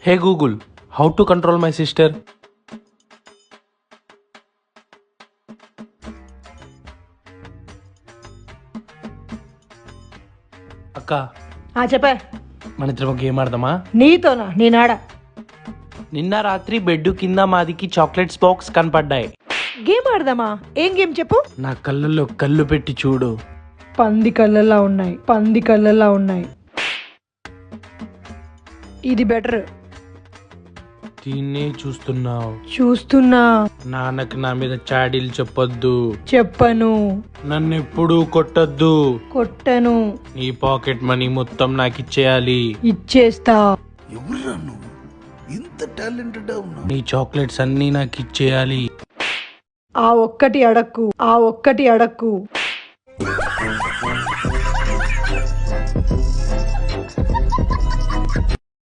Hey Google, how to control my sister? అక్క చెప్పా. మన ఇద్దరం గేమ్ ఆడదామా? నీతోనా? నేనాడా. నిన్న రాత్రి బెడ్ కింద మాదికి చాక్లెట్స్ బాక్స్ కనపడ్డాయి. గేమ్ ఆడదామా? ఏం గేమ్ చెప్పు. నా కళ్ళల్లో కళ్ళు పెట్టి చూడు. పంది కళ్ళలా ఉన్నాయి. ఇది బెటర్. దీన్నే చూస్తున్నా. నాన్నకి నా మీద చాడీలు చెప్పొద్దు. చెప్పను. నన్ను ఎప్పుడూ కొట్టొద్దు. కొట్టను. నీ పాకెట్ మనీ మొత్తం నాకు ఇచ్చేయాలి. ఇచ్చేస్తా. ఎవరురా నువ్వు? ఇంత టాలెంటెడ్ ఉన్నావు. నీ చాక్లెట్స్ అన్నీ నాకు ఇచ్చేయాలి. ఆ ఒక్కటి అడక్కు.